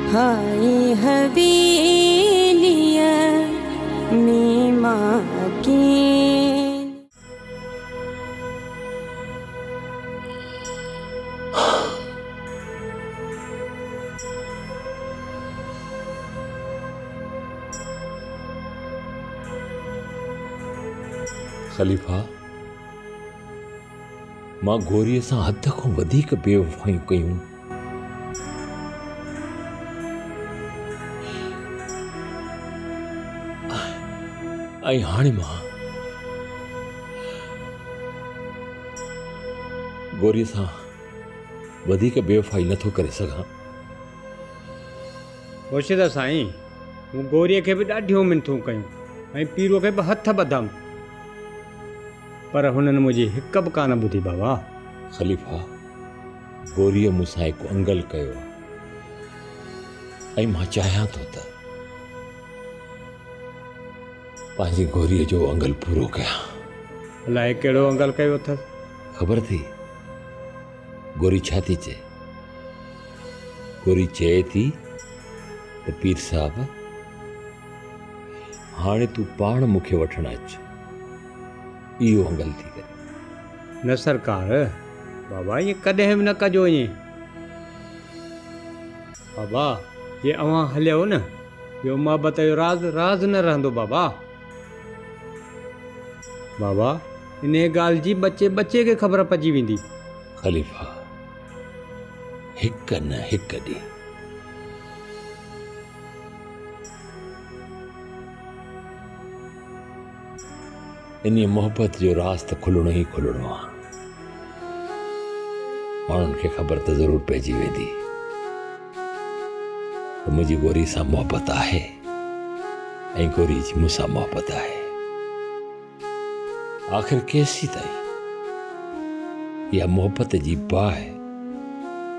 हाय हवेलिया में माँ की। ख़लीफ़ा, मां गोरीअ सां हद खां वधीक बेवफ़ाइयूं कयूं। ऐं हाणे मां गोरीअ सां वधीक बेवफ़ाई नथो करे सघां। मुर्शिद साईं, मूं गोरीअ खे बि ॾाढियूं मिनथूं कयूं ऐं पीरूअ खे बि हथ ॿधमि, पर हुननि मुंहिंजी हिकु बि कान ॿुधी बाबा। ख़लीफ़ा, गोरीअ मूंसां हिकु अंगल कयो आहे ऐं मां चाहियां थो त पंहिंजी गोरीअ जो अंगल पूरो कयां। अलाए कहिड़ो अंगल कयो अथसि? ख़बर थी गोरी छा थी चए? गोरी चए थी त पीर साहब, हाणे तूं पाण मूंखे वठणु अचु, इहो अंगल थी करे। न सरकार, बाबा ईअं कॾहिं बि न कजो ईअं। बाबा जे अव्हां हलियो न, इहो मोहबत जो राज़ न रहंदो बाबा। बाबा इन ॻाल्हि जी बचे खे ख़बर पइजी वेंदी। ख़लीफ़ा, हिकु न हिकु ॾींहुं इन मोहबत जो राज़ त खुलणो ई खुलणो आहे। माण्हुनि खे ख़बर त ज़रूरु पइजी वेंदी त मुंहिंजी गोरी सां मोहबत आहे ऐं गोरी जी मूंसां मोहबत आहे। आख़िर केसीं ताईं इहा मोहबत जी बाहि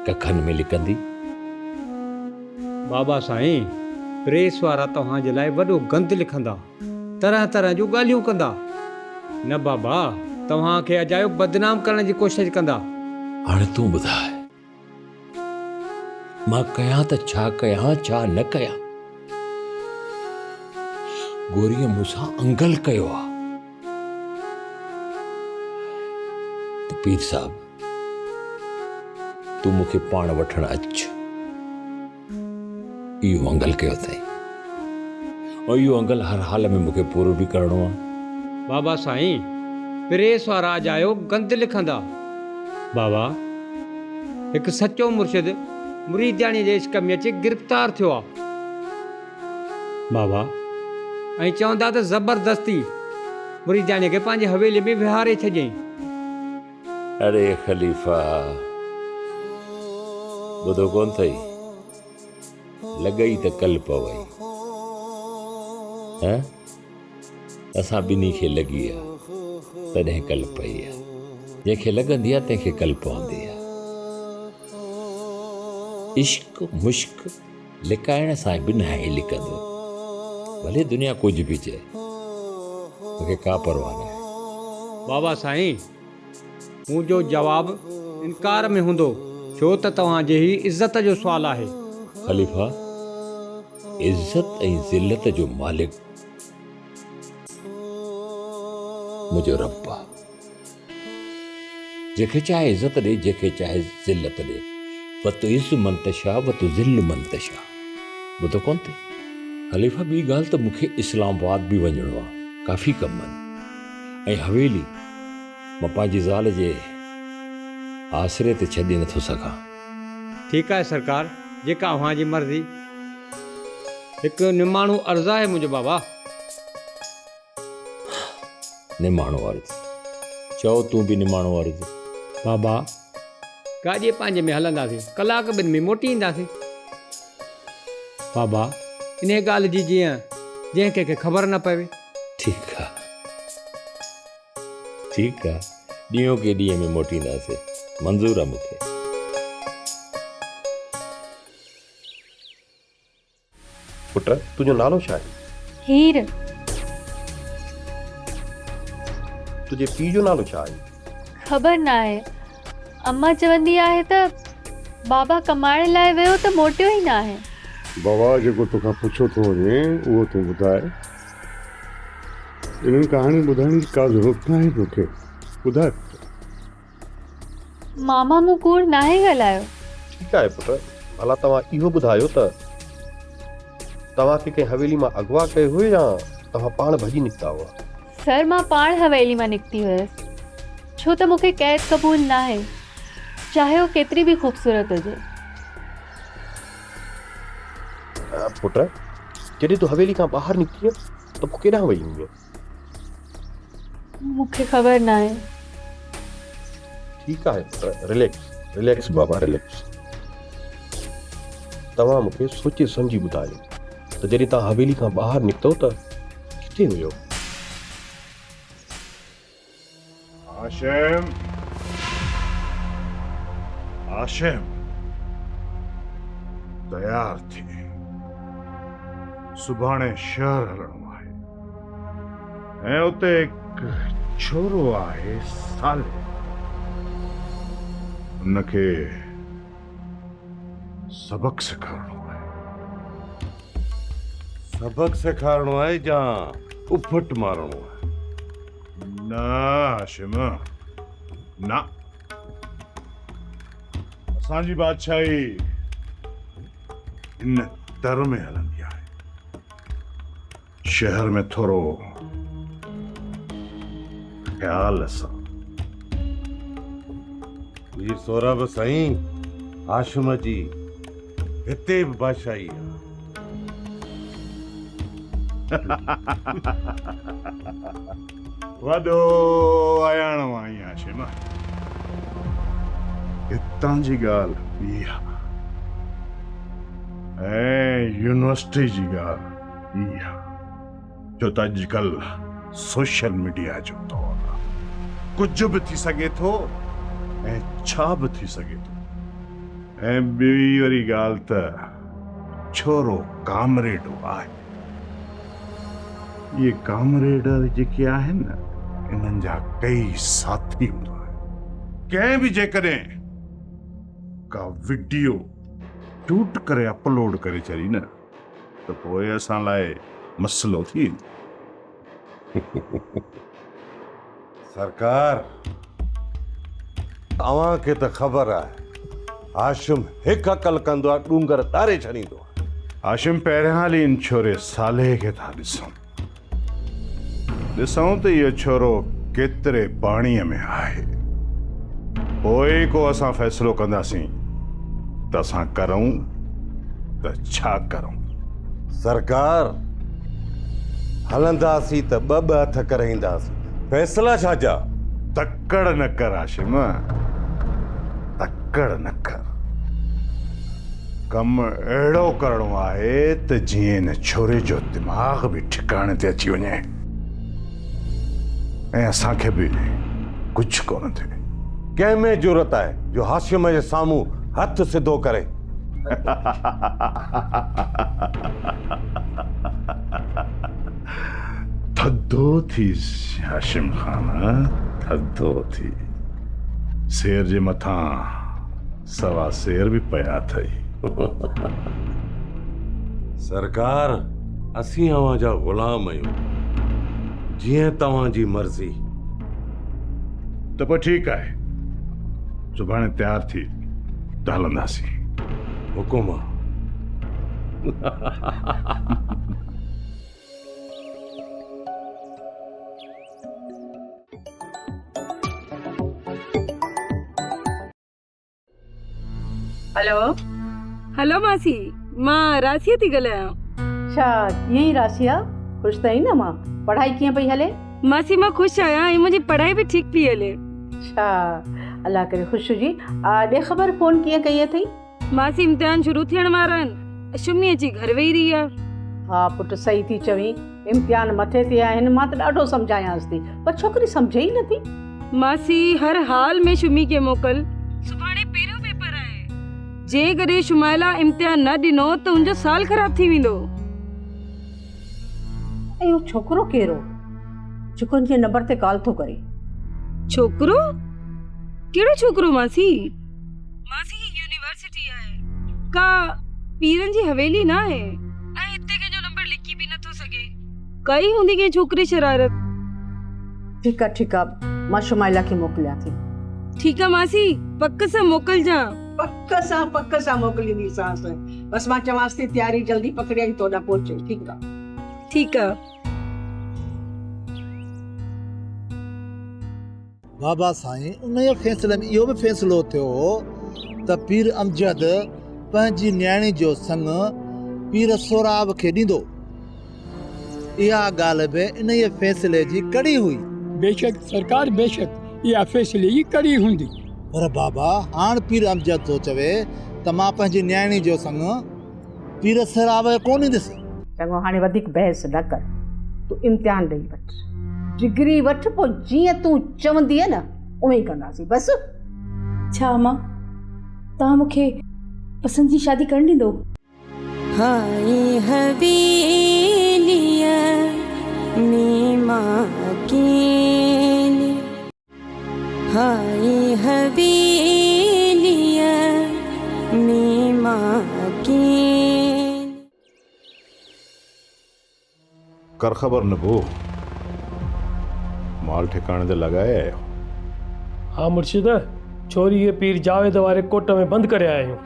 कखनि में लिकंदी? बाबा साईं, प्रेस वारा तव्हांजे लाइ वॾो गंद लिखंदा, तरह तरह जूं ॻाल्हियूं कंदा। न बाबा, तव्हांखे अजायो बदनाम करण जी कोशिशि कंदा। हाणे तूं ॿुधाए, मां कयां त छा कयां, छा न कयां? गोरीअ मूंसां अंगल कयो आहे त पीर साहब, तूं मूंखे पाण वठणु अचु, इहो अंगल कयो अथई। ऐं इहो अंगल हर हाल में मूंखे पूरो बि करणो आहे। बाबा साईं, प्रेस वारा अजायो गंद लिखंदा। बाबा, हिकु सचो मुर्शिद मुरीदाणी जे इश्क में अची गिरफ़्तार थियो आहे बाबा, ऐं चवंदा त ज़बरदस्ती मुरीदाणीअ खे पंहिंजी हवेली में विहारे छॾियईं। अरे ख़लीफ़ा, ॿुधो कोन अथई, लॻई त कल पवई। असां ॿिन्ही खे लॻी आहे तॾहिं कल पई आहे। जंहिंखे लॻंदी आहे तंहिंखे कल पवंदी आहे। इश्क मुश्क लिकाइण सां बि न आहे लिकंदो, भले दुनिया कुझु बि चए, मूंखे का परवाह न आहे। बाबा साईं, मुंहिंजो जवाबु इनकार में हूंदो, छो त तव्हांजे ही इज़त जो सुवालु आहे। ख़लीफ़ा, इज़त ऐं ज़िल्लत जो मालिक मुंहिंजो रब आहे। जंहिंखे चाहे इज़त ॾे, जंहिंखे चाहे ज़िल्लत ॾे। वतुइज़्ज़ु मन तशा वतुज़िल्लु मन तशा। ॿुधो कोन थिए? ख़लीफ़ा, ॿी ॻाल्हि त मूंखे इस्लामाबाद बि वञिणो आहे, काफ़ी कम आहिनि, ऐं हवेली मां पंहिंजी ज़ाल जे आसरे ते छॾे नथो सघां। ठीकु आहे सरकार, जेका अव्हांजी मर्ज़ी। हिकु निमाणो अर्ज़ु आहे मुंहिंजो बाबा। निमाणो अर्ज़ु? चओ तूं बि निमाणो अर्ज़ु। बाबा, गाॾीअ पंहिंजे में हलंदासीं, कलाक ॿिनि में मोटी ईंदासीं। बाबा, इन ॻाल्हि जी जंहिं कंहिंखे ख़बर न पवे। ठीकु आहे, ठीकु आहे, ॾींहों के ॾींहं में मोटींदासीं, मंज़ूर आहे मूंखे। पुट, तुंहिंजो नालो छा आहे? हीर। तुंहिंजे पीउ जो नालो छा आहे? ख़बर न आहे, अम्मा चवंदी आहे त बाबा कमाइण लाइ वियो त मोटियो ई न आहे। बाबा जेको तोखां पुछो थो वञे उहो तूं ॿुधाए। इन्हनि कहाणी ॿुधाइण जी का ज़रूरत न आहे तोखे। ॿुधाए। मामा मूं कूड़ नाहे ॻाल्हायो। ठीकु आहे पुट, भला तव्हां इहो ॿुधायो त तव्हांखे कंहिं हवेली मां अगवा कयो हुयो या तव्हां पाण भॼी निकिता हुआ? सर मां पाण हवेली मां निकिती हुयसि, छो त मूंखे क़ैद क़बूल न आहे, चाहे उहो केतिरी बि ख़ूबसूरत हुजे। पुट, जॾहिं तूं हवेली खां ॿाहिरि निकिती त पोइ केॾांहुं वई हुई? मूंखे ख़बर न आहे। ठीकु आहे पुट, रिलैक्स बाबा, रिलैक्स। तव्हां मूंखे सोचे सम्झी ॿुधायो त जॾहिं तव्हां हवेली खां ॿाहिरि निकितो त किथे हुयो? आशिम तयार थी, सुभाणे शहर हलणो आहे ऐं उते हिकु छोरो आहे साले, उनखे सबक सेखारणो आहे। सबक सेखारणो आहे या उफट मारणो आहे? न आशिम न, असांजी बादशाही इन तर में हलंदी आहे। शहर में थोरो ख्याल सां। वीर सौरभ साईं, आशिम जी हिते बि बादशाही आहे। वॾो आयाणो आई आशिम, हितां जी ॻाल्हि ॿी आहे ऐं यूनिवर्सिटी जी ॻाल्हि ॿी आहे, जो त अॼुकल्ह सोशल मीडिया जो दौर आहे। कुझु बि थी सघे थो ऐं छा बि थी सघे थो। ऐं ॿी वरी ॻाल्हि त छोरो कामरेड आहे। ये कामरेड जेके आहिनि न, इन्हनि जा कई साथी हूंदा आहिनि। कंहिं बि जेकॾहिं का वीडियो शूट करे अपलोड करे छॾी न, त पोइ असां लाइ मसइलो थी वेंदो। सरकार, तव्हांखे त ख़बर आहे आशिम हिकु अकल कंदो आहे, डूंगर तारे छॾींदो आहे। आशिम, पहिरियां हली इन छोरे साले खे था ॾिसूं त इहो छोरो केतिरे पाणीअ में आहे, पोइ को असां फ़ैसिलो कंदासीं त असां करूं त छा करूं। सरकार, हलंदासीं त ॿ हथ करे ईंदासीं, फ़ैसिला छा जा? तकड़ न कर आशिम, तकड़ न कर। कमु अहिड़ो करिणो आहे त जीअं हिन छोरे जो दिमाग़ बि ठिकाणे ते अची वञे ऐं असांखे बि कुझु कोन थिए। कंहिंमें ज़रूरत आहे जो हाशिम जे साम्हूं हथ सिधो करे? थधो थी हाशिम ख़ान, थधो थी। शेर जे मथां सवा शेर बि पिया अथई। सरकार, असीं अवां जा ग़ुलाम आहियूं, जीअं तव्हांजी मर्ज़ी। त पोइ ठीकु आहे, सुभाणे तयार थी त हलंदासीं। हुकुम। हेलो हेलो मासी, मां रासिया थी ॻाल्हायां। अच्छा, ईअं ई रासिया, ख़ुशि त आहीं न? मां पढ़ाई कीअं पई हले? मासी मां ख़ुशि आहियां ऐं मुंहिंजी पढ़ाई बि ठीकु पई हले। अच्छा, अल्लाह करे ख़ुशि हुजी। ॾे ख़बर फ़ोन कीअं कई अथई? मासी, इम्तिहान शुरू थियण वारा आहिनि, शुमी अची घर वेही रही आहे। हा पुटु, सही थी चवीं, इम्तिहान मथे ते आहिनि। मां त ॾाढो सम्झायांसि थी, पर छोकिरी सम्झे ई नथी। मासी, हर हाल में शुमी खे मोकल, सुभाणे पहिरियों पेपर आहे। जे कॾहिं शुमाइला इम्तिहान न ॾिनो त उनजो साल ख़राब थी वेंदो। ऐं उहो छोकिरो कहिड़ो जेको उनजे नंबर ते कॉल थो करे? छोकिरो? कहिड़ो छोकिरो मासी? मासी, यूनिवर्सिटी आहे का पीरन जी हवेली ना है ऐं हिते कंहिंजो नंबर लिखी बि नथो सघे। कई हूंदी कंहिं छोकिरी शरारत। ठीक आहे मां शुमाइला खे मोकिलियां थी। ठीकु आहे मासी, पक सां मोकिलिजां। पक सां मोकिलींदीसांस। बस मां चवांसि थी तयारी जल्दी पकड़िया तो ॾा पहुचे। ठीकु आहे ठीकु आहे। बाबा साईं उन फैसले में इहो बि फ़ैसिलो थियो त पीर अमजद पंहिंजी न्याणी जो संग पीर सोराब खे ॾींदो। इहा ॻाल्हि बि इन फैसले जी कड़ी हुई। बेशक सरकार, बेशक इहा फैसले जी कड़ी हूंदी। पर बाबा हाणे पीर अमजद थो चवे त मां पंहिंजी न्याणी जो संग पीर सोराब खे कोन ॾींदुसि। चङो हाणे वधीक बहस न कर, तूं इम्तिहान ॾेई वठ, डिग्री वठ, पोइ जीअं तूं चवंदीअ न उहे ई कंदासीं बस। छा मां तव्हां मूंखे पसंदि जी शादी करण ॾींदो? हाय हवेलिया नीमा कीनी, हाय हवेलिया नीमा कीनी। कर ख़बर न बो माल ठिकाने ते लॻाए आयो? हाँ मुर्शिद, छोरी खे पीर जावेद वारे कोट में बंदि करे आया आहियूं।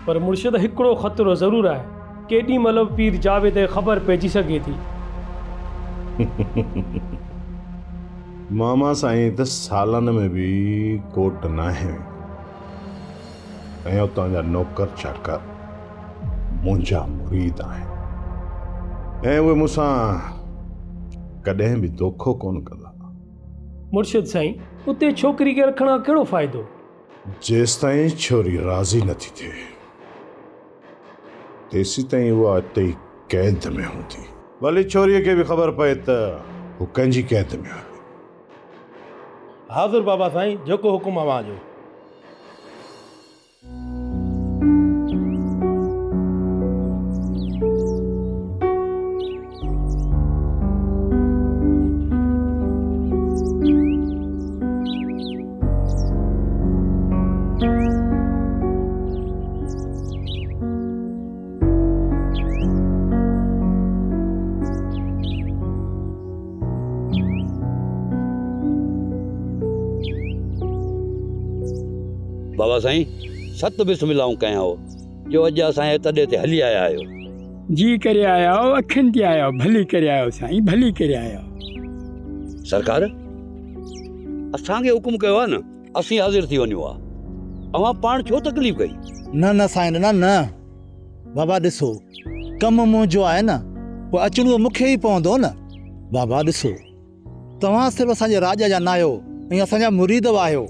पर मुर्शिद हिकिड़ो ख़तरो ज़रूरु आहे, केॾी महिल पीर जावेद खे ख़बर पइजी सघे थी। मामा साईं त सालनि में बि कोट न आहे ऐं उतां जा नौकर चाकर मुंहिंजा मुरीद आहिनि ऐं उहे मूंसां कॾहिं बि दोखो कोन कंदा। मुर्शिद साईं, उते छोकिरी खे रखण जो कहिड़ो फ़ाइदो? जेसि ताईं छोरी राज़ी नथी थिए तेसी ताईं उहा हिते ई कैद में हूंदी। भली छोरीअ खे बि ख़बर पए त हू कंहिंजी कैद में आहे। हाज़ुर बाबा साईं, जेको हुकुम अवां जो। बाबा साईं, सत बिस्मिल्लाहूं कया हो जो अॼु असांजे तॾे ते हली आया आहियो। जी करे आया हो, अखियुनि ते आया हो, भली करे आया हो साईं, भली करे आया हो। सरकार, असांखे हुकुम कयो आहे न, असीं हाज़िर थी वञूं आहे। अवां पाण छो तकलीफ़ कई? न साईं न बाबा ॾिसो, कमु मुंहिंजो आहे न, पोइ अचणो मूंखे ई पवंदो न। बाबा ॾिसो, तव्हां सिर्फ़ु असांजे राजा जा न आहियो ऐं असांजा मुरीद आहियो।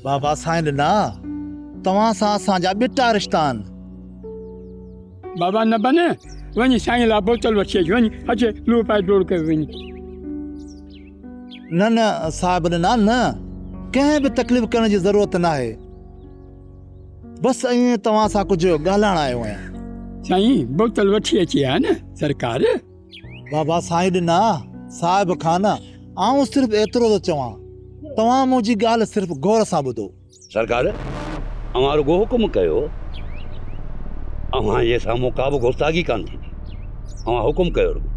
बाबा साईं ॾिना तव्हां सां असांजा ॿिटा रिश्ता आहिनि। बाबा न बने, वञी साईं लाइ बोतल वठी अच, वञी अचे लूह पाए डोड़ करे वञी। न साहिब ॾिना न, कंहिं बि तकलीफ़ करण जी ज़रूरत न आहे। बसि ईअं तव्हां सां कुझु ॻाल्हाइण आयो आहियां। साईं बोतल वठी अची आहे न सरकार। बाबा साईं ॾिना साहिब खां न आऊं सिर्फ़ु एतिरो थो चवां, तव्हां मुंहिंजी ॻाल्हि सिर्फ़ु गौर सां ॿुधो। सरकार, अवां रुगो हुकुम कयो, अवां जे साम्हूं का बि गुस्तागी कान थींदी। अवां हुकुम कयो रुगो।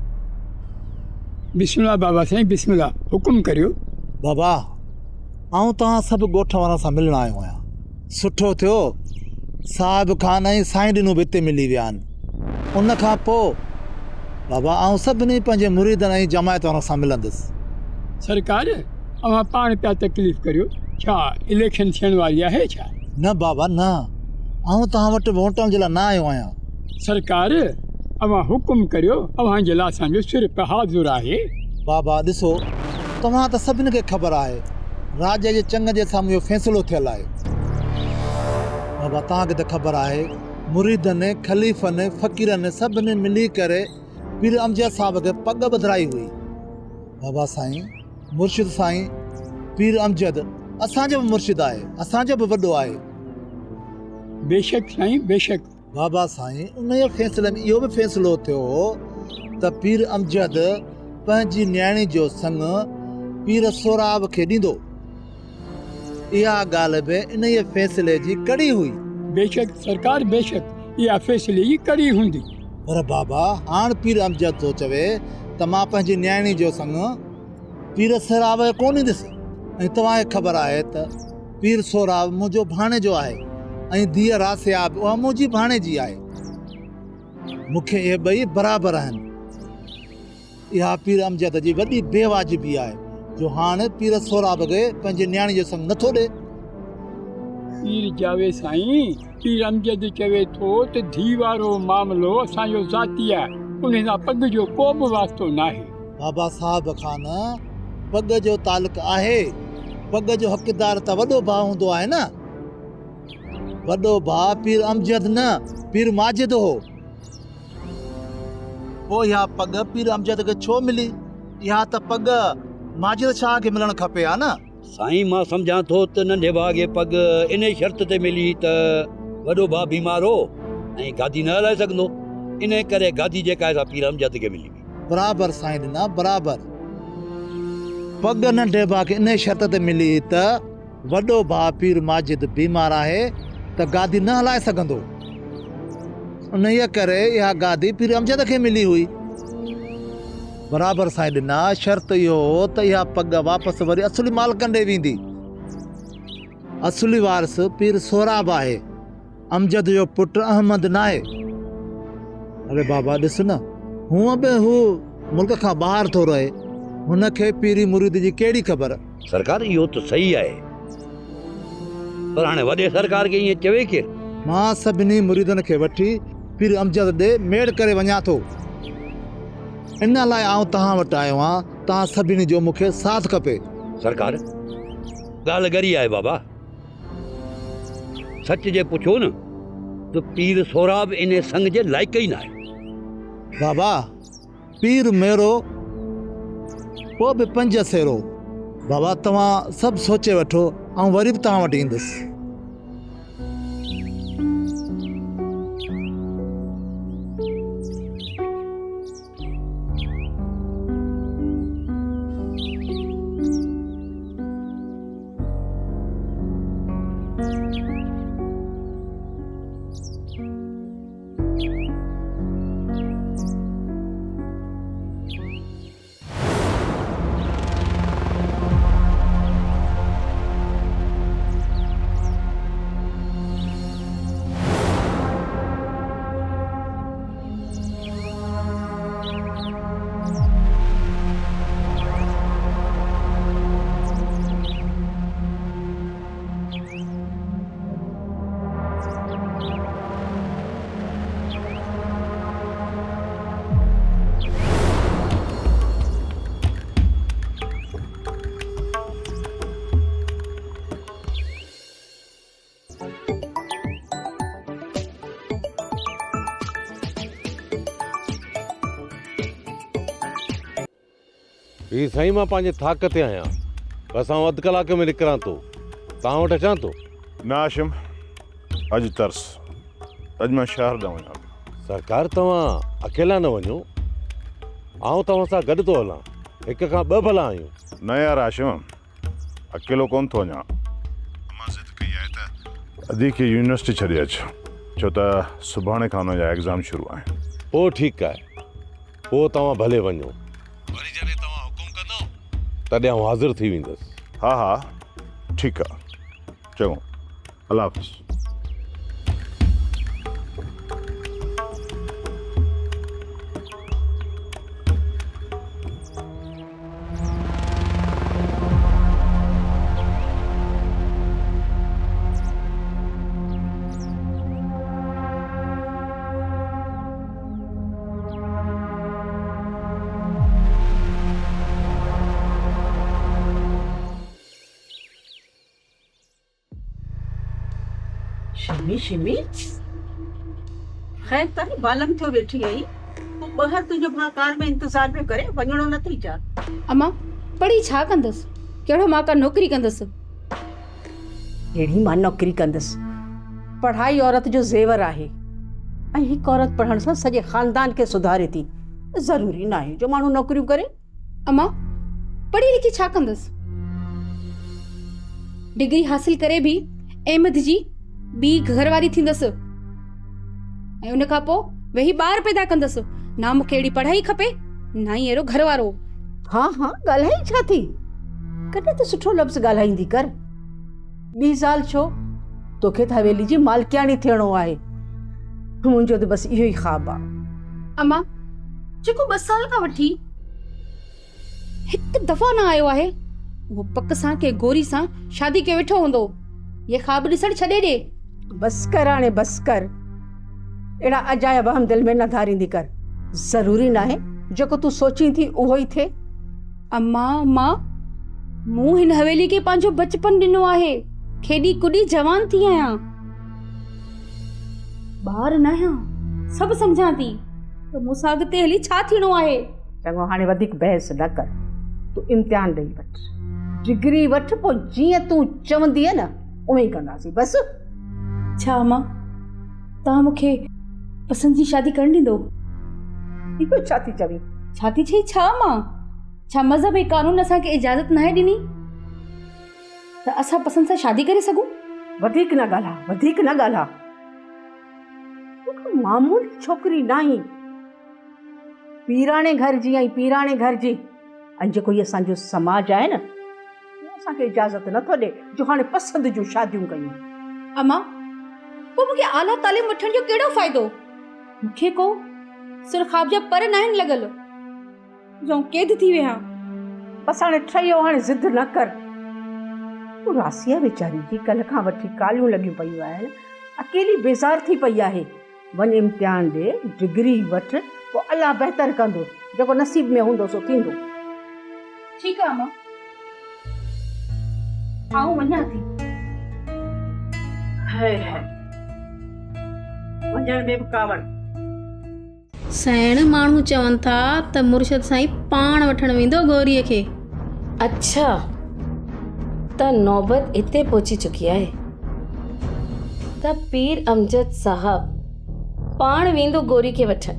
बिस्मिल्लाह बाबा साईं, बिस्मिल्लाह, हुकुम करियो। बाबा, आऊं तव्हां सभु ॻोठ वारनि सां मिलण आयो आहियां। सुठो थियो साहिब खान ऐं साईं ॾिनू बि हिते मिली विया आहिनि। उन खां पोइ बाबा आऊं सभिनी पंहिंजे मुरीदनि ऐं जमायत वारनि सां मिलंदुसि। सरकार, अवां पाण पिया तकलीफ़ करियो, छा इलेक्शन थियण वारी आहे छा? न बाबा न, आऊं तव्हां वटि वोटनि जे लाइ न आयो आहियां। सरकार, अवां हुकुम करियो, अवां जे लाइ असांजो सिर्फ़ु हाज़ुर आहे। बाबा ॾिसो, तव्हां त सभिनी खे ख़बर आहे राजा जे चंग जे साम्हूं इहो फ़ैसिलो थियल आहे। बाबा तव्हांखे त ख़बर आहे, मुरीदनि, ख़लीफ़नि, फ़क़ीरनि सभिनी मिली करे पीर अमजद साहिब खे पग ॿधाई हुई। बाबा साईं, मुर्शिद साईं पीर अमजद असांजो बि मुर्शिद आहे, असांजो बि वॾो आहे। बेशक साईं, बेशक। बाबा साईं, उन फैसले में इहो बि फ़ैसिलो थियो त पीर अमजद पंहिंजी न्याणी जो संग पीर सोराब खे ॾींदो। इहा ॻाल्हि बि इन फैसले जी कड़ी हुई। बेशक सरकार बेशक इहा फ़ैसिली करी हूंदी। पर बाबा हाण पीर अमजद थो चवे त मां पंहिंजी न्याणी जो संग पीर सोराब कोन ॾिस। ऐं तव्हांखे ख़बर आहे त पीर सोराब मुंहिंजो भाणे जो आहे ऐं धीअ रासियाब उहा मुंहिंजी भाणे जी आहे। मूंखे इहे ॿई बराबरि आहिनि। इहा पीर अमजद जी वॾी बेवाजिबी आहे जो हाणे पीर सोराब खे पंहिंजी न्याणी जो संग नथो ॾे। पीर जावे साईं, पीर अमजद चवे थो त धी वारो मामिलो असांजो ज़ाती आहे, उन सां पग जो को बि वास्तो नाहे। बाबा साहब खान पग जो तालुक आहे। पग जो हक़दार त वॾो भाउ हूंदो आहे न। वॾो भाउ पीर अमजद न पीर माजिद हो। पोइ इहा पग पीर अमजद खे छो मिली? इहा त पग माजिद शाह खे मिलणु खपे हा न। साईं मां सम्झां थो त नंढे भाउ खे पग इन शर्त ते मिली त वॾो भाउ बीमार हो ऐं गादी न हलाए सघंदो, इन करे गादी जेका आहे पीर अमजद खे मिली। बराबरि साईं ॾिना बराबरि। पग नंढे भाउ खे इन शर्त ते मिली त वॾो भाउ पीर माजिद बीमार आहे त गादी न हलाए सघंदो। उन्हीअ करे इहा गादी पीर अमजद खे मिली हुई। बराबरि साईं ॾिना। शर्त इहो हो त इहा पग वापसि वरी असुली मालिकनि ॾे वेंदी। असुली वारिस पीर सोराब आहे, अमजद जो पुटु अहमद न आहे। अरे बाबा ॾिस न, हूअं बि हू मुल्क खां ॿाहिरि थो रहे, हुनखे पीरी मुरीद जी कहिड़ी ख़बर। सरकार इहो त सही आहे, पर हाणे वॾे सरकार खे ईअं चवे केरु? मां सभिनी मुरीदनि खे वठी पीर अमजद ॾे मेड़ करे वञा थो। इन लाइ आउं तव्हां वटि आयो आहियां। तव्हां सभिनी जो मूंखे साथ खपे। सरकार ॻाल्हि गरी आहे बाबा। सच जे पुछो न त पीर सोराब इन संग जे लाइक़ ई न आहे। बाबा पीर मेरो पोइ बि पंज सेरो। बाबा तव्हां सभु सोचे वठो, ऐं वरी बि तव्हां वटि ईंदुसि। ही साईं मां पंहिंजे थाक ते आहियां। बस आउं अधु कलाक में निकिरां थो। तव्हां वटि अचां थो। न आशिम, अॼु तरस, अॼु मां शहर न वञां। सरकार तव्हां अकेला न वञो, आउं तव्हां सां गॾु थो हलां। हिक खां ॿ भला आहियूं। न यार आशिम, अकेलो कोन थो वञां। मां ज़िद कई आहे त अदी खे यूनिवर्सिटी छॾे अचु, छो त सुभाणे खां हुन जा एग्ज़ाम शुरू आहिनि। पोइ ठीकु आहे, पोइ तव्हां भले वञो। वरी जॾहिं तव्हां हुकुम कंदो तॾहिं आउं हाज़िर थी वेंदुसि। हा हा ठीकु आहे, चङो, अल्लाह हाफ़िज़। शिमी शिमी खैर तारी बालम थियो वेठी आई। तूं ॿाहिरि तुंहिंजो भाउ कार में इंतज़ार पियो करे, वञिणो न थी चा? अम्मा पढ़ी छा कंदसि? कहिड़ो मां का नौकरी कंदसि? अहिड़ी मां नौकरी कंदसि? पढ़ाई औरत जो ज़ेवर आहे ऐं हिकु औरत पढ़ण सां सॼे ख़ानदान खे सुधारे थी। ज़रूरी न आहे जो माण्हू नौकरियूं करे। अम्मा पढ़ी लिखी छा कंदसि? डिग्री हासिल करे भी अहमद जी ॿी घरवारी थींदसि ऐं उन खां पोइ वेही ॿार पैदा कंदसि। ना मूंखे अहिड़ी पढ़ाई खपे ना ई अहिड़ो घरवारो। हाँ हाँ ॻाल्हाई छा थी, कॾहिं त सुठो लफ़्ज़ ॻाल्हाईंदी कर। 2 साल छो, तोखे त हवेली जी मालकियाणी थियणो आहे। मुंहिंजो त बसि इहो ई ख़्वाबु आहे। अम्मा जेको 2 साल खां वठी हिकु दफ़ो न आयो आहे, उहो पक सां के गोरी सां शादी के वेठो हूंदो। ये ख़्वाब ॾिसण छॾे ॾे। बस कर हाणे, बस कर। अहिड़ा अजायब हम दिल में न धारींदी कर। ज़रूरी न आहे जेको तूं सोची थी उहो ई थिए। अम्मा मां मूं हिन हवेली खे पंहिंजो बचपन ॾिनो आहे। खेॾी कुॾी जवान थी आहियां, ॿार न आहियां, सभु सम्झां थी त मूंसां अॻिते हली छा थियणो आहे। चङो हाणे वधीक बहस न कर, तूं इम्तिहान ॾेई वठ, डिग्री वठ, पोइ जीअं तूं चवंदीअ न उहे ई कंदासीं बसि। छा अम्मा तव्हां मूंखे पसंदि जी शादी करण ॾींदो? इहो छा थी चवी? छा थी चई? छा मां छा मज़हब ऐं कानून असांखे इजाज़त नाहे ॾिनी त असां पसंदि सां शादी करे सघूं? वधीक न ॻाल्हा, वधीक न ॻाल्हा। तूं मामूली छोकिरी नाहीं, पीराणे घर जी ऐं पीराणे घर जी। ऐं जेको इहो असांजो समाज आहे न, असांखे इजाज़त नथो ॾे जो हाणे पसंदि जूं शादियूं कयूं। अम्मा पोइ मूंखे आला तालीम वठण जो कहिड़ो फ़ाइदो? मूंखे को सिरखाब जा पर न आहिनि लॻल जो क़ैद थी विया। बसि हाणे ठहियो, हाणे ज़िद न कर। रासिया वीचारी जी कल्ह खां वठी कालियूं लॻियूं पयूं आहिनि, अकेली बेज़ार थी पई आहे। वञ इम्तिहान ॾे, डिग्री वठ, पोइ अलाह बहितर कंदो, जेको नसीब में हूंदो सो थींदो। ठीकु आहे अम्मा, आऊं वञा थी। वञण में बि कावड़। साइण माण्हू चवनि था त मुर्शद साईं पाण वठण वेंदो गोरीअ खे। अच्छा त नौबत हिते पहुची चुकी आहे त पीर अमजद साहब पाण वेंदो गोरी खे वठण।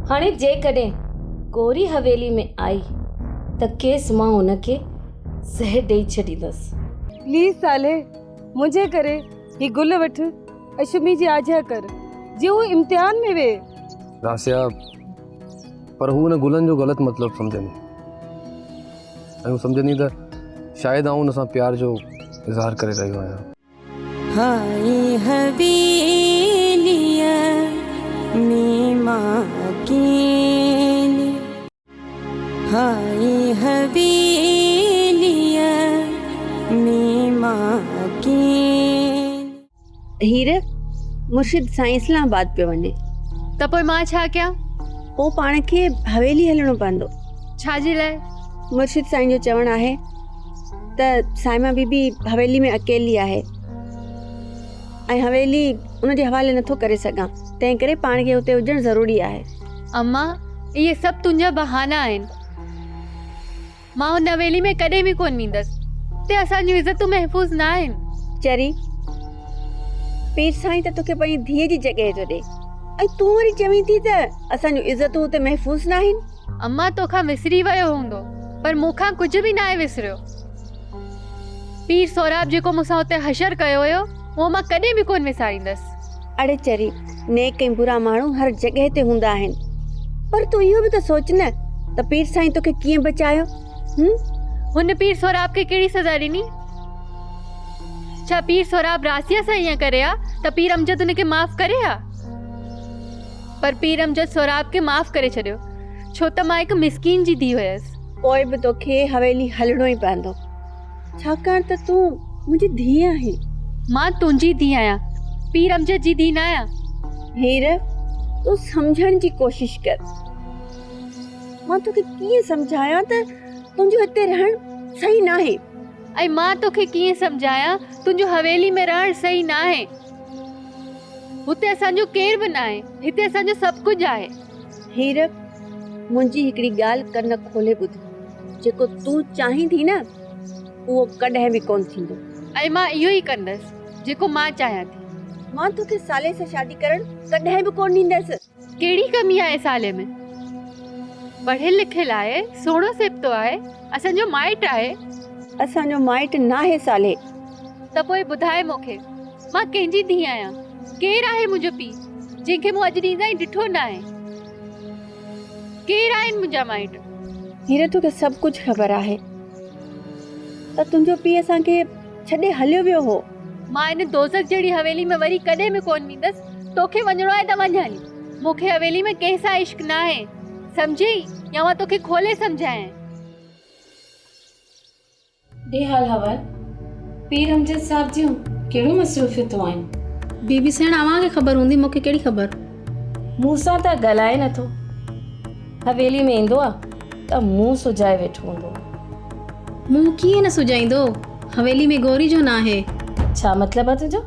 हाणे जेकॾहिं गोरी हवेली में आई त केस मां हुनखे ज़हर ॾेई छॾींदसि। प्लीज साले मुंहिंजे करे ही गुल वठ ऐं शुमी जी आजा कर जे हू इम्तिहान में वे। रासिया पर हू हुन गुलनि जो ग़लति मतिलबु सम्झंदी ऐं हू सम्झंदी त शायदि आउं हुन सां प्यार जो इज़हार करे रहियो आहियां। हाय हवेलिया नीमा कीनी, हाय हवेलिया नीमा कीनी। हीर मुर्शिद साईं इस्लामाबाद पे वञे त पोइ मां छा कयां? पोइ पाण खे हवेली हलणो पवंदो। छा जे लाइ? मुर्शिद साईं जो चवणु आहे त साइमा बीबी हवेली में अकेली आहे ऐं हवेली उनजे हवाले नथो करे सघां, तंहिं करे पाण खे हुते हुजणु ज़रूरी आहे। अम्मा इहे सभु तुंहिंजा बहाना आहिनि। मां हुन हवेली में कॾहिं बि कोन वेंदसि, ते असांजूं इज़तूं महफ़ूज़ न आहिनि। चरी पीर साईं त तोखे पंहिंजी धीअ जी जॻह थो ॾे ऐं तूं वरी चवीं थी त असांजूं इज़तूं हुते महफ़ूज़ न आहिनि। अम्मा तोखां विसरी वियो हूंदो, पर मूंखां कुझु बि न आहे विसरियो। पीर सोराब जेको मूंसां हुते हशर कयो हुयो उहो मां कॾहिं बि कोन विसारींदसि। अड़े चरी नेक ऐं बुरा माण्हू हर जॻह ते हूंदा आहिनि, पर तूं इहो बि त सोच न त पीर साईं तोखे कीअं बचायो। हुन पीर सोराब खे कहिड़ी सज़ा ॾिनी? छा पीर सोराब रासिया सां ईअं करे आ त पीर अमजद हुनखे माफ़ करे आ? पर पीर अमजद सोराब खे माफ़ करे छॾियो छो त मां हिकु मिस्कीन जी धीउ हुयसि। पोइ बि तोखे हवेली हलणो ई पवंदो, छाकाणि त तूं मुंहिंजी धीउ आहीं। मां तुंहिंजी धीउ आहियां, पीर अमजद जी धीउ न आहियां। हीर तूं सम्झण जी कोशिश कर। मां तोखे कीअं सम्झायां त तुंहिंजो हिते रहणु सही न आहे, ऐं मां तोखे कीअं सम्झायां तुंहिंजो हवेली में रहणु सही न आहे। हुते असांजो केर बि न आहे, हिते असांजो सभु कुझु आहे। हीर मुंहिंजी हिकिड़ी ॻाल्हि कन खोले ॿुध, जेको तूं चाहीं थी न उहो कॾहिं बि कोन थींदो। ऐं मां इहो ई कंदसि जेको मां चाहियां थी। मां तोखे साले सां शादी करणु कॾहिं बि कोन ॾींदसि। कहिड़ी कमी आहे साले में? पढ़ियल लिखियल आहे, सुहिणो सिबतो आहे, असांजो माइट आहे। असांजो माइट न आहे साले, त पोइ ॿुधाए मूंखे मां कंहिंजी धीउ आहियां, केरु आहे मुंहिंजो पीउ जंहिंखे मूं अॼु ॾींहुं ताईं ॾिठो न आहे? केरु आहिनि मुंहिंजा माइट? हीरे तोखे सभु कुझु ख़बर आहे त तुंहिंजो पीउ असांखे छॾे हलियो वियो हो। मां इन दोज़ख जहिड़ी हवेली में वरी कॾहिं बि कोन वेंदसि। तोखे वञिणो आहे त वञ हली, मूंखे हवेली में कंहिंसां इश्क न आहे, सम्झी? या मां तोखे खोले सम्झायां। ॾे हाल हवाल पीर अमजद साहब जूं कहिड़ियूं मसरूफ़ियतूं आहिनि? बीबी सेण अव्हांखे ख़बर हूंदी, मूंखे कहिड़ी ख़बर? मूंसां त ॻाल्हाए नथो, हवेली में ईंदो आहे त मुंहुं सुजाए वेठो हूंदो। मुंहुं कीअं न सुजाईंदो, हवेली में गोरी जो न आहे। छा मतिलबु आहे तुंहिंजो?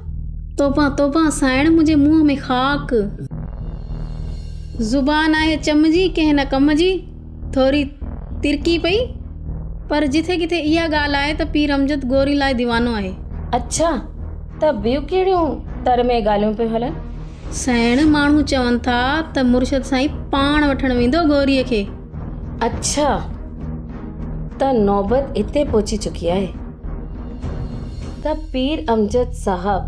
तोपा तोपा साइण मुंहिंजे मुंहं में खाक, ज़ुबान आहे चम जी कंहिं न कम जी, थोरी तिरकी पई, पर जिथे किथे इहा ॻाल्हि आहे त पीर अमजद गोरी लाइ दीवानो आहे। अच्छा, त ॿियूं कहिड़ियूं तर में ॻाल्हियूं पियूं हलनि? साइण माण्हू चवनि था त मुर्शद साईं पाण वठण वेंदो गोरीअ खे। अच्छा, त नौबत हिते पहुची चुकी आहे त पीर अमजद साहब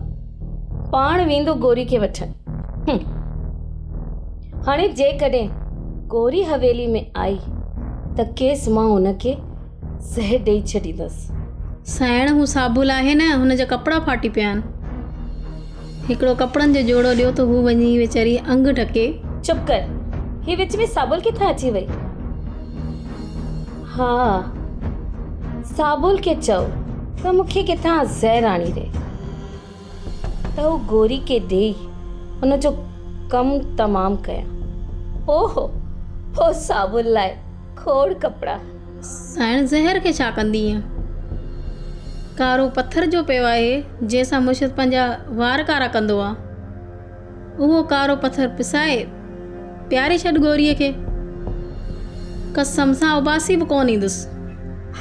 पाण वेंदो गोरी खे वठण। हाणे जेकॾहिं गोरी हवेली में आई त केस मां हुनखे ज़हर ॾेई छॾींदसि। साइण हू साबुल आहे न, हुनजा कपिड़ा फाटी पिया आहिनि। हिकिड़ो कपिड़नि जो जोड़ो ॾियो त हू वञी वेचारी अंग ढके। चुप कर, ही विच में साबुल किथां अची वई? हा, साबुल खे चओ त मूंखे किथां ज़हर आणी ॾे त हू गोरी खे ॾेई हुनजो कमु तमामु कयां। ओहो हो साबुल लाइ खोड़ कपिड़ा। साइण ज़हर खे छा कंदी आहे? कारो पत्थर जो पियो आहे जंहिंसां मुर्शिद पंहिंजा वार कारा कंदो आहे। उहो कारो पत्थर पिसाए प्यारे छॾ गोरीअ खे, कसम सां उबासी बि कोन ईंदुसि।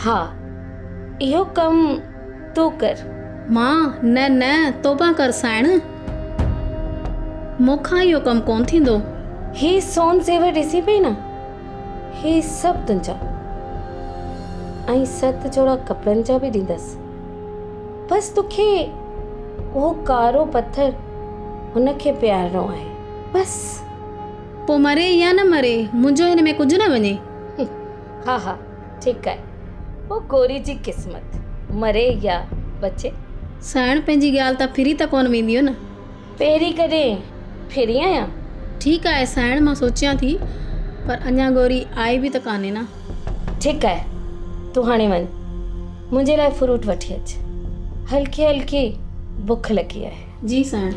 हा, इहो कमु तूं कर। मां? न न, तोबा कर साइण, मूंखां इहो कमु कोन थींदो। ही सोन ज़ेवर ॾिसी पई न, ही सभु तुंहिंजा, ऐं 7 जोड़ा कपिड़नि जा बि ॾींदसि। बसि तोखे उहो कारो पत्थर हुनखे प्यारणो आहे, बसि। पोइ मरे या न मरे, मुंहिंजो हिन में कुझु न वञे। हा हा, ठीकु आहे, पोइ गोरी जी क़िस्मत, मरे या बचे। साइण पंहिंजी ॻाल्हि त फिरी त कोन वेंदियो न? पहिरीं कॾहिं फिरी आहियां? ठीकु आहे साइण, मां सोचियां थी, पर अञा गोरी आई बि त कान्हे न। ठीकु आहे, तूं हाणे वञ, मुंहिंजे लाइ फ्रूट वठी अच, हल्की हल्की बुख लगी आहे। जी साइण।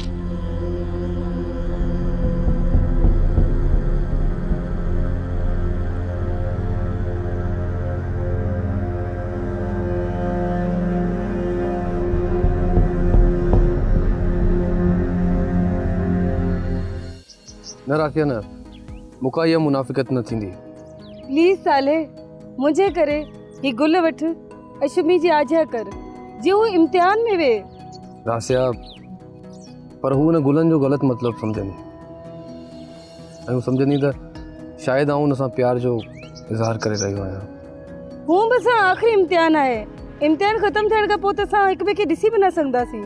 न रासिया न, मूंखां इहा मुनाफ़िक़त न थींदी। प्लीज़ साले, मुंहिंजे करे ही गुल वठ ऐं शुमी जी आजा कर जी हू इम्तिहान में वे। रासिया, पर हू हुन गुलनि जो ग़लति मतिलबु सम्झंदी, ऐं हू सम्झंदी त शायदि आउं हुन सां प्यार जो इज़हार करे रहियो आहियां। हू बि असां आख़िरी इम्तिहान आहे, इम्तिहान ख़तमु थियण खां पोइ त असां हिक ॿिए खे ॾिसी बि न सघंदासीं,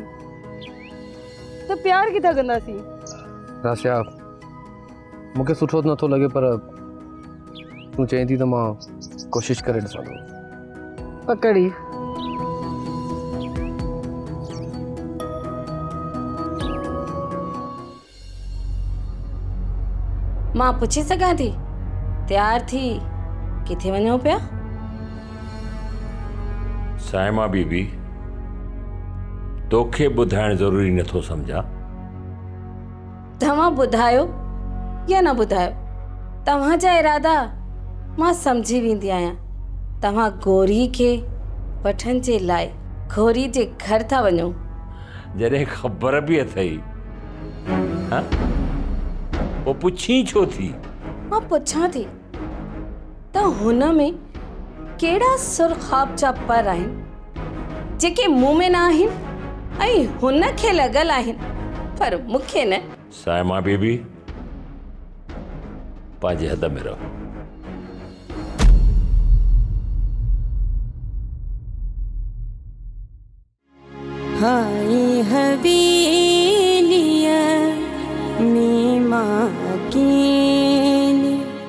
त प्यार किथां कंदासीं? रासिया, मूंखे सुठो नथो लॻे, पर तूं चईं थी त मां कोशिशि करे ॾिसां थो। पकड़ी मां पुछी सघां थी, तयार थी किथे वञो पिया? साइमा बीबी, तोखे ॿुधाइण ज़रूरी नथो सम्झा। तव्हां ॿुधायो या न ॿुधायो, तव्हांजा इरादा मां सम्झी वेंदी आहियां। तव्हां गोरी खे वठण जे लाइ गोरी जे घर था वञो? जॾहिं ख़बर बि अथई, पोइ पुछी छो थी? मां पुछां थी त हुन में कहिड़ा सुरख़ाब जा पर आहिनि जेके मूं में न आहिनि ऐं हुन खे लॻल आहिनि पर मूंखे न? साइमा बीबी, पंहिंजे हद में रहो। हाय हवेली